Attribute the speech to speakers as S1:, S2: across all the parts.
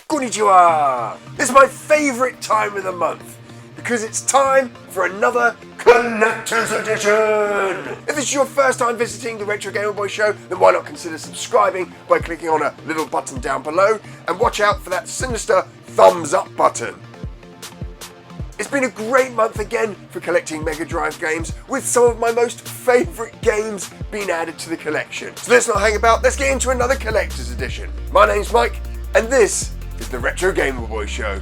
S1: Konnichiwa! It's my favourite time of the month because it's time for another Collector's Edition! If this is your first time visiting the Retro Gamer Boy Show, then why not consider subscribing by clicking on a little button down below and watch out for that sinister thumbs up button. It's been a great month again for collecting Mega Drive games, with some of my most favourite games being added to the collection. So let's not hang about, let's get into another Collector's Edition. My name's Mike, and this is the Retro Gamer Boy Show.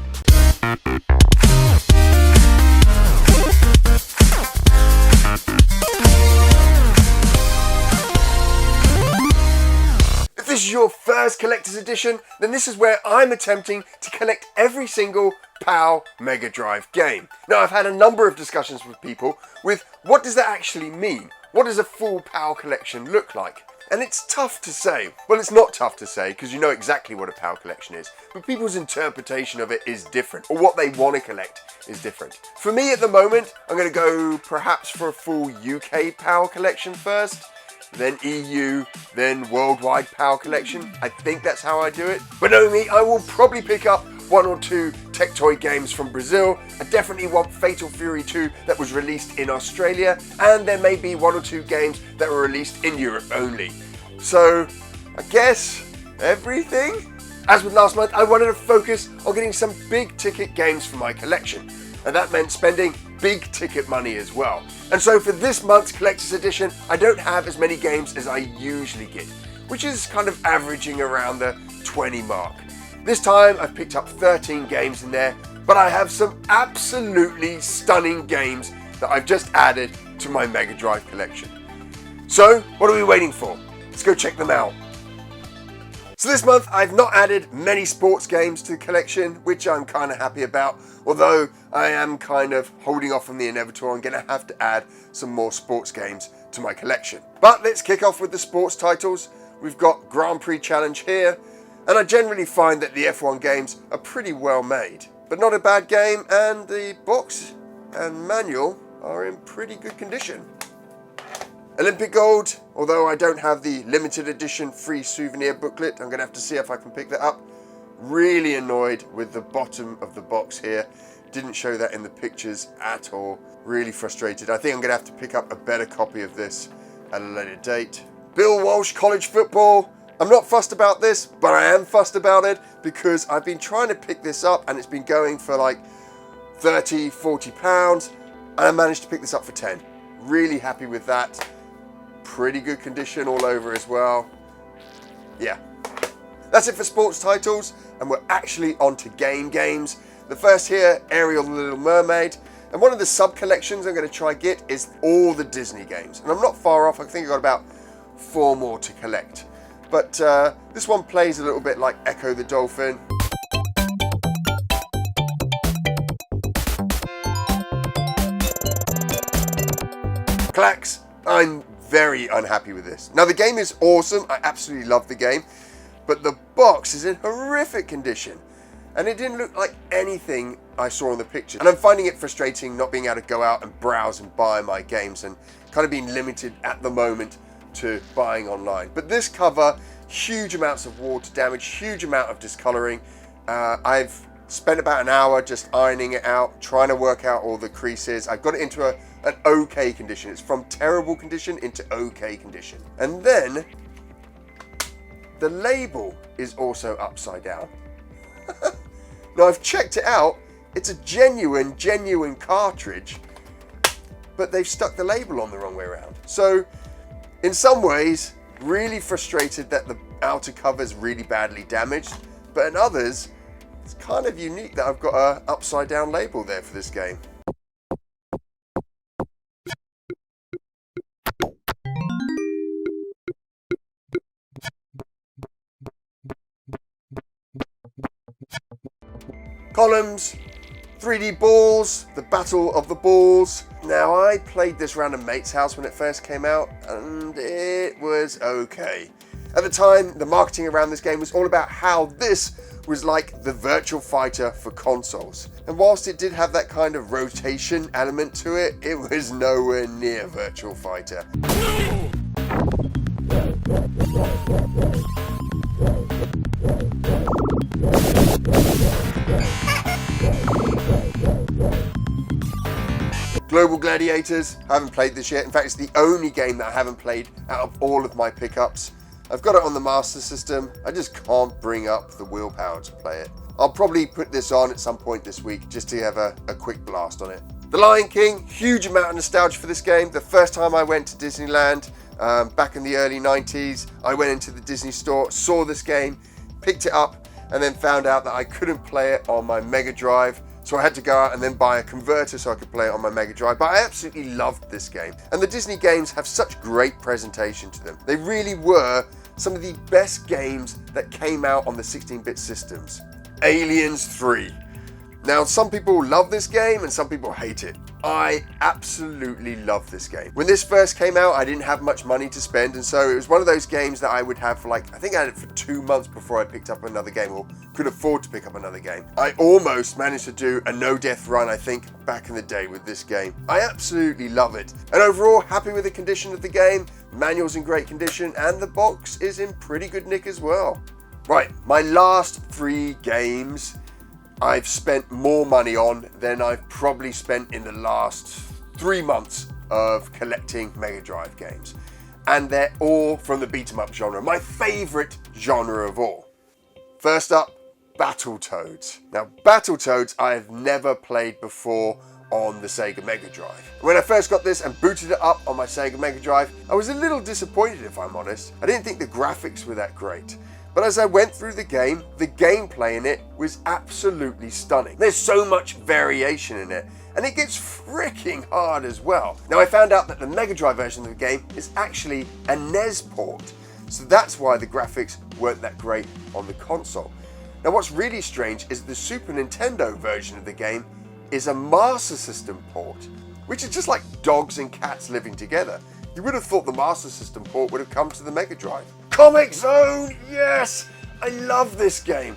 S1: If this is your first Collector's Edition, then this is where I'm attempting to collect every single PAL Mega Drive game. Now, I've had a number of discussions with people with what does that actually mean? What does a full PAL collection look like? And it's tough to say. Well, it's not tough to say because you know exactly what a PAL collection is, but people's interpretation of it is different, or what they want to collect is different. For me at the moment, I'm going to go perhaps for a full UK PAL collection first, then EU, then worldwide PAL collection. I think that's how I do it. But knowing me, I will probably pick up one or two tech toy games from Brazil. I definitely want Fatal Fury 2 that was released in Australia, and there may be one or two games that were released in Europe only. So I guess everything? As with last month, I wanted to focus on getting some big ticket games for my collection, and that meant spending big ticket money as well. And so for this month's Collector's Edition, I don't have as many games as I usually get, which is kind of averaging around the 20 mark. This time I've picked up 13 games in there, but I have some absolutely stunning games that I've just added to my Mega Drive collection. So what are we waiting for? Let's go check them out. So this month I've not added many sports games to the collection, which I'm kind of happy about, although I am kind of holding off on the inevitable. I'm going to have to add some more sports games to my collection. But let's kick off with the sports titles. We've got Grand Prix Challenge here, and I generally find that the F1 games are pretty well made, but not a bad game, and the box and manual are in pretty good condition. Olympic Gold, although I don't have the limited edition free souvenir booklet, I'm going to have to see if I can pick that up. Really annoyed with the bottom of the box here. Didn't show that in the pictures at all. Really frustrated. I think I'm going to have to pick up a better copy of this at a later date. Bill Walsh College Football. I'm not fussed about this, but I am fussed about it because I've been trying to pick this up and it's been going for like 30, 40 pounds, and I managed to pick this up for 10. Really happy with that. Pretty good condition all over as well. Yeah. That's it for sports titles, and we're actually on to games. The first here, Ariel the Little Mermaid, and one of the sub-collections I'm going to try get is all the Disney games. And I'm not far off, I think I've got about 4 more to collect. But this one plays a little bit like Echo the Dolphin. Clacks, I'm very unhappy with this. Now the game is awesome, I absolutely love the game, but the box is in horrific condition, and it didn't look like anything I saw in the picture. And I'm finding it frustrating not being able to go out and browse and buy my games, and kind of being limited at the moment to buying online. But this cover, huge amounts of water damage, huge amount of discoloring. I've spent about an hour just ironing it out, trying to work out all the creases. I've got it into an okay condition. It's from terrible condition into okay condition. And then the label is also upside down. Now I've checked it out. It's a genuine cartridge, but they've stuck the label on the wrong way around. So in some ways, really frustrated that the outer cover is really badly damaged, but in others, it's kind of unique that I've got an upside down label there for this game. Columns, 3D balls, the battle of the balls. Now I played this around a mate's house when it first came out, and it was okay. At the time, the marketing around this game was all about how this was like the Virtual Fighter for consoles. And whilst it did have that kind of rotation element to it, it was nowhere near Virtual Fighter. Global Gladiators, I haven't played this yet. In fact, it's the only game that I haven't played out of all of my pickups. I've got it on the Master System. I just can't bring up the willpower to play it. I'll probably put this on at some point this week just to have a quick blast on it. The Lion King, huge amount of nostalgia for this game. The first time I went to Disneyland, back in the early 90s, I went into the Disney store, saw this game, picked it up, and then found out that I couldn't play it on my Mega Drive. So I had to go out and then buy a converter so I could play it on my Mega Drive. But I absolutely loved this game. And the Disney games have such great presentation to them. They really were some of the best games that came out on the 16-bit systems. Aliens 3. Now, some people love this game and some people hate it. I absolutely love this game. When this first came out, I didn't have much money to spend, and so it was one of those games that I would have for I think I had it for 2 months before I picked up another game, or could afford to pick up another game. I almost managed to do a no-death run, I think, back in the day with this game. I absolutely love it. And overall, happy with the condition of the game. Manual's in great condition, and the box is in pretty good nick as well. Right, my last 3 games I've spent more money on than I've probably spent in the last 3 months of collecting Mega Drive games. And they're all from the beat 'em up genre, my favourite genre of all. First up, Battletoads. Now, Battletoads I have never played before on the Sega Mega Drive. When I first got this and booted it up on my Sega Mega Drive, I was a little disappointed, if I'm honest. I didn't think the graphics were that great. But as I went through the gameplay in it was absolutely stunning. There's so much variation in it, and it gets freaking hard as well. Now, I found out that the Mega Drive version of the game is actually a NES port, so that's why the graphics weren't that great on the console. Now, what's really strange is the Super Nintendo version of the game is a Master System port, which is just like dogs and cats living together. You would have thought the Master System port would have come to the Mega Drive. Comix Zone, yes! I love this game.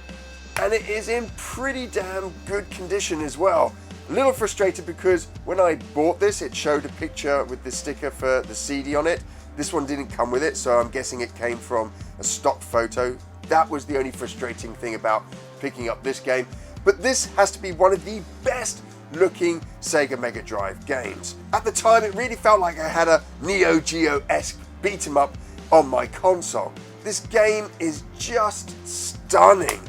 S1: And it is in pretty damn good condition as well. A little frustrated because when I bought this, it showed a picture with the sticker for the CD on it. This one didn't come with it, so I'm guessing it came from a stock photo. That was the only frustrating thing about picking up this game. But this has to be one of the best looking Sega Mega Drive games. At the time, it really felt like I had a Neo Geo-esque beat 'em up on my console. This game is just stunning.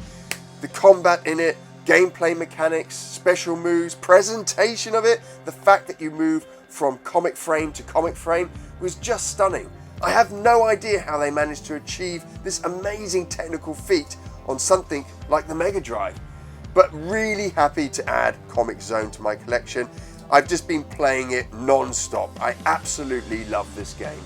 S1: The combat in it, gameplay mechanics, special moves, presentation of it, the fact that you move from comic frame to comic frame was just stunning. I have no idea how they managed to achieve this amazing technical feat on something like the Mega Drive. But really happy to add Comix Zone to my collection. I've just been playing it non-stop. I absolutely love this game.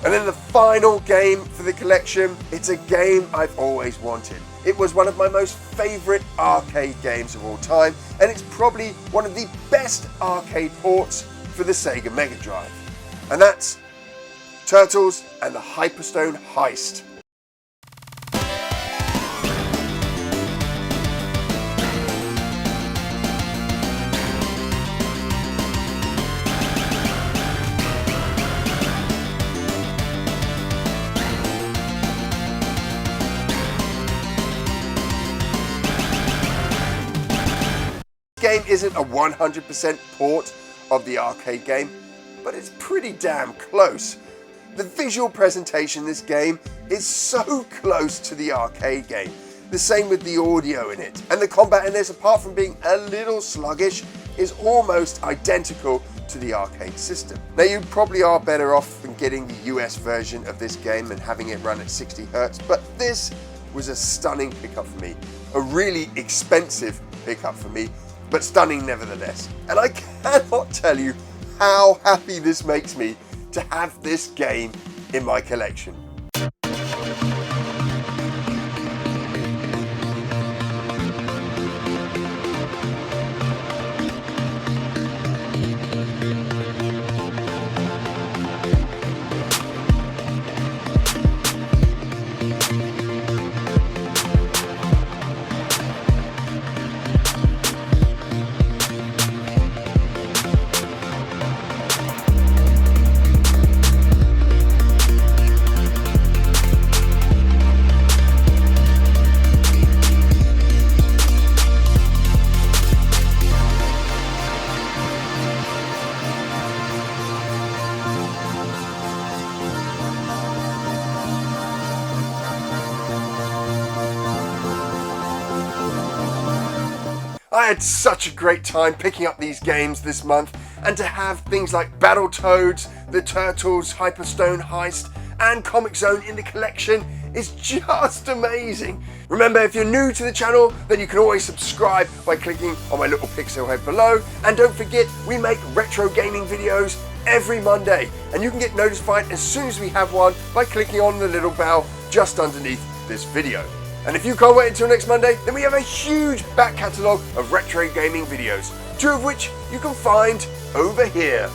S1: And then the final game for the collection, it's a game I've always wanted. It was one of my most favourite arcade games of all time, and it's probably one of the best arcade ports for the Sega Mega Drive. And that's Turtles and the Hyperstone Heist. Game isn't a 100% port of the arcade game, but it's pretty damn close. The visual presentation in this game is so close to the arcade game. The same with the audio in it. And the combat in this, apart from being a little sluggish, is almost identical to the arcade system. Now, you probably are better off than getting the US version of this game and having it run at 60 Hz, but this was a stunning pickup for me. A really expensive pickup for me, but stunning nevertheless. And I cannot tell you how happy this makes me to have this game in my collection. I had such a great time picking up these games this month, and to have things like Battletoads, the Turtles, Hyperstone Heist, and Comic Zone in the collection is just amazing. Remember, if you're new to the channel, then you can always subscribe by clicking on my little pixel head below. And don't forget, we make retro gaming videos every Monday, and you can get notified as soon as we have one by clicking on the little bell just underneath this video. And if you can't wait until next Monday, then we have a huge back catalogue of retro gaming videos, 2 of which you can find over here.